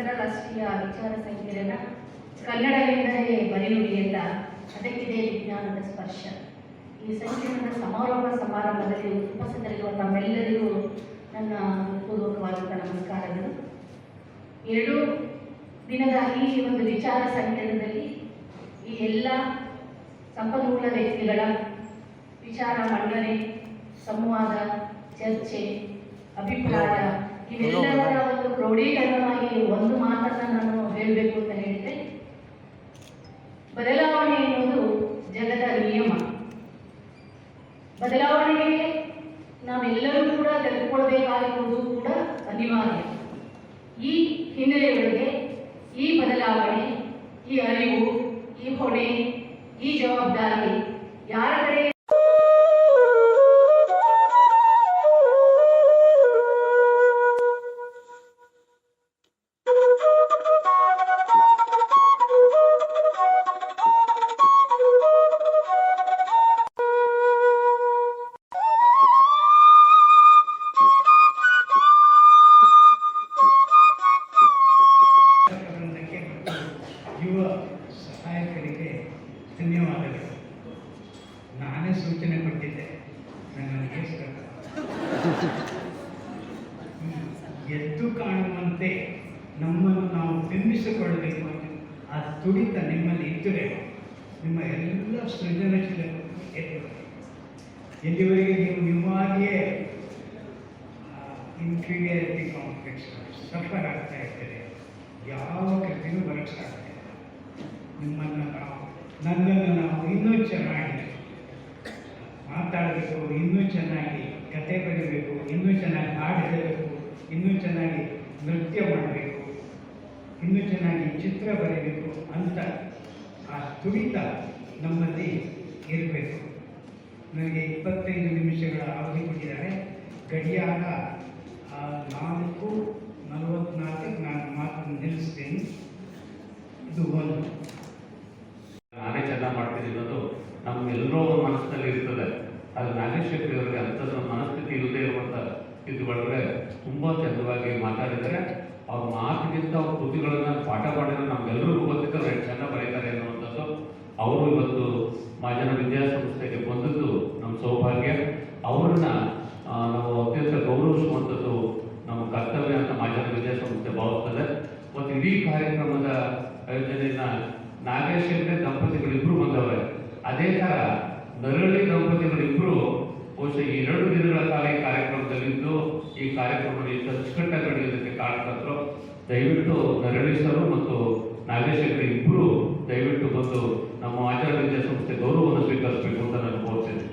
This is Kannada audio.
ಅಂತಾರಾಷ್ಟ್ರೀಯ ವಿಚಾರ ಸಂಕಿರಣ ಕನ್ನಡವೆಂದರೆ ಬರಿನುಡಿ ಅಂತ ಅದಕ್ಕಿದೆ ವಿಜ್ಞಾನದ ಸ್ಪರ್ಶ. ಈ ಸಂಕಿರಣದ ಸಮಾರೋಪ ಸಮಾರಂಭದಲ್ಲಿ ಉಪಸ್ಥಿತರಿರುವ ತಮ್ಮೆಲ್ಲರಿಗೂ ನನ್ನ ಪೂರ್ವಕವಾದಂಥ ನಮಸ್ಕಾರಗಳು. 2 ದಿನದ ಈ ಒಂದು ವಿಚಾರ ಸಂಕಿರಣದಲ್ಲಿ ಈ ಎಲ್ಲ ಸಂಪನ್ಮೂಲ ವ್ಯಕ್ತಿಗಳ ವಿಚಾರ ಮಂಡನೆ, ಸಂವಾದ, ಚರ್ಚೆ, ಅಭಿಪ್ರಾಯ ಇವೆಲ್ಲವರ ಒಂದು ಕ್ರೋಢೀಕರಣವಾಗಿ ಒಂದು ಮಾತನ್ನು ನಾನು ಹೇಳಬೇಕು ಅಂತ ಹೇಳಿದ್ರೆ, ಬದಲಾವಣೆ ಎನ್ನುವುದು ಜಗದ ನಿಯಮ. ಬದಲಾವಣೆಗೆ ನಾವೆಲ್ಲರೂ ಕೂಡ ತೆಗೆದುಕೊಳ್ಬೇಕಾಗಿರುವುದು ಕೂಡ ಅನಿವಾರ್ಯ. ಈ ಹಿನ್ನೆಲೆಯೊಳಗೆ ಈ ಬದಲಾವಣೆ, ಈ ಅರಿವು, ಈ ಹೊಣೆ, ಈ ಜವಾಬ್ದಾರಿ ಯಾರ ಕಡೆ ಯುವ ಸಹಾಯಕರಿಗೆ ಧನ್ಯವಾದಗಳು. ನಾನೇ ಸೂಚನೆ ಕೊಟ್ಟಿದ್ದೆ, ನನಗೆ ಎದ್ದು ಕಾಣುವಂತೆ ನಮ್ಮನ್ನು ನಾವು ಬಿಂಬಿಸಿಕೊಳ್ಳಬೇಕು. ಆ ತುಡಿತ ನಿಮ್ಮಲ್ಲಿ ಇದ್ದರೆ ನಿಮ್ಮ ಎಲ್ಲ ಸೃಜನಶೀಲ ಎಲ್ಲಿವರೆಗೆ ನೀವು ನಿಮ್ಮವಾಗಿಯೇ ಇನ್ಫೀರಿಯಾರಿಟಿ ಕಾಂಪ್ಲೆಕ್ಸ್ ಸಫರ್ ಆಗ್ತಾ ಇರ್ತಾರೆ, ಯಾವ ಕೃತಿನೂ ಬರಕ್ಕೆ ಸಾಧ್ಯ. ನನ್ನನ್ನು ನಾವು ಇನ್ನೂ ಚೆನ್ನಾಗಿ ಮಾತಾಡಬೇಕು, ಇನ್ನೂ ಚೆನ್ನಾಗಿ ಕತೆ ಬರೀಬೇಕು, ಇನ್ನೂ ಚೆನ್ನಾಗಿ ಹಾಡು ಹೇಳಬೇಕು, ಇನ್ನೂ ಚೆನ್ನಾಗಿ ನೃತ್ಯ ಮಾಡಬೇಕು, ಇನ್ನೂ ಚೆನ್ನಾಗಿ ಚಿತ್ರ ಬರೀಬೇಕು ಅಂತ ಆ ತುಡಿತ ನಮ್ಮಲ್ಲಿ ಇರಬೇಕು. ನನಗೆ 25 ನಿಮಿಷಗಳ ಅವಧಿ ಕೊಟ್ಟಿದ್ದಾರೆ. ಗಡಿಯಾರ 4:44 ನಾನು ಮಾತನ್ನು ನಿಲ್ಲಿಸ್ತೀನಿ. ಇದು ಒಂದು ನಾನೇ ಚೆನ್ನಾಗಿ ಮಾಡ್ತೀನಿ ಅನ್ನೋದು ನಮ್ಗೆಲ್ಲರೂ ಮನಸ್ಸಿನಲ್ಲಿ ಇರ್ತದೆ. ಅದು ನಾಗೇಶ್ವರಿ ಅವರಿಗೆ ಅಂಥದ್ದು ಮನಸ್ಥಿತಿ ಇಲ್ಲದೆ ಇರುವಂಥ ಇದು ಒಳಗಡೆ ತುಂಬ ಚಂದವಾಗಿ ಮಾತಾಡಿದ್ದಾರೆ. ಅವ್ರ ಮಾತಿಗಿಂತ ಅವ್ರ ಕೃತಿಗಳನ್ನು ಪಾಠ ಮಾಡಿದ್ರೆ ನಮ್ಗೆಲ್ಲರಿಗೂ ಗೊತ್ತಿದ್ದಾರೆ ಎಷ್ಟು ಚೆನ್ನಾಗಿ ಬರೀತಾರೆ ಅನ್ನುವಂಥದ್ದು. ಅವರು ಇವತ್ತು ಮಹಾಜನ ವಿದ್ಯಾಸಂಸ್ಥೆಗೆ ಬಂದದ್ದು ನಮ್ಮ ಸೌಭಾಗ್ಯ. ಅವ್ರನ್ನ ನಾವು ಅತ್ಯಂತ ಗೌರವಿಸುವಂಥದ್ದು ನಮ್ಮ ಕರ್ತವ್ಯ ಅಂತ ಮಹಾಜನ ವಿದ್ಯಾಸಂಸ್ಥೆ ಭಾವಿಸ್ತದೆ. ಮತ್ತು ಇಡೀ ಕಾರ್ಯಕ್ರಮದ ಆಯೋಜನೆಯನ್ನ ನಾಗೇಶ್ವರ ದಂಪತಿಗಳಿಬ್ಬರು ಬಂದವರೆ. ಅದೇ ಥರ ನರಳಿ ದಂಪತಿಗಳಿಬ್ಬರು ಬಹುಶಃ 2 ದಿನಗಳ ಕಾಲ ಈ ಕಾರ್ಯಕ್ರಮದಲ್ಲಿದ್ದು ಈ ಕಾರ್ಯಕ್ರಮದಲ್ಲಿ ಅಚ್ಚುಕಟ್ಟಾಗಿ ನಡೆಯೋದಕ್ಕೆ ಕಾರಣಕರ್ತರು. ದಯವಿಟ್ಟು ನರಳಿ ಸರು ಮತ್ತು ನಾಗೇಶ್ವರ ಇಬ್ಬರು ದಯವಿಟ್ಟು ಬಂದು ನಮ್ಮ ಆಚಾರ್ಯ ವಿದ್ಯಾಸಂಸ್ಥೆ ಗೌರವವನ್ನು ಸ್ವೀಕರಿಸಬೇಕು ಅಂತ ನಾನು ಕೋರ್ತೀನಿ.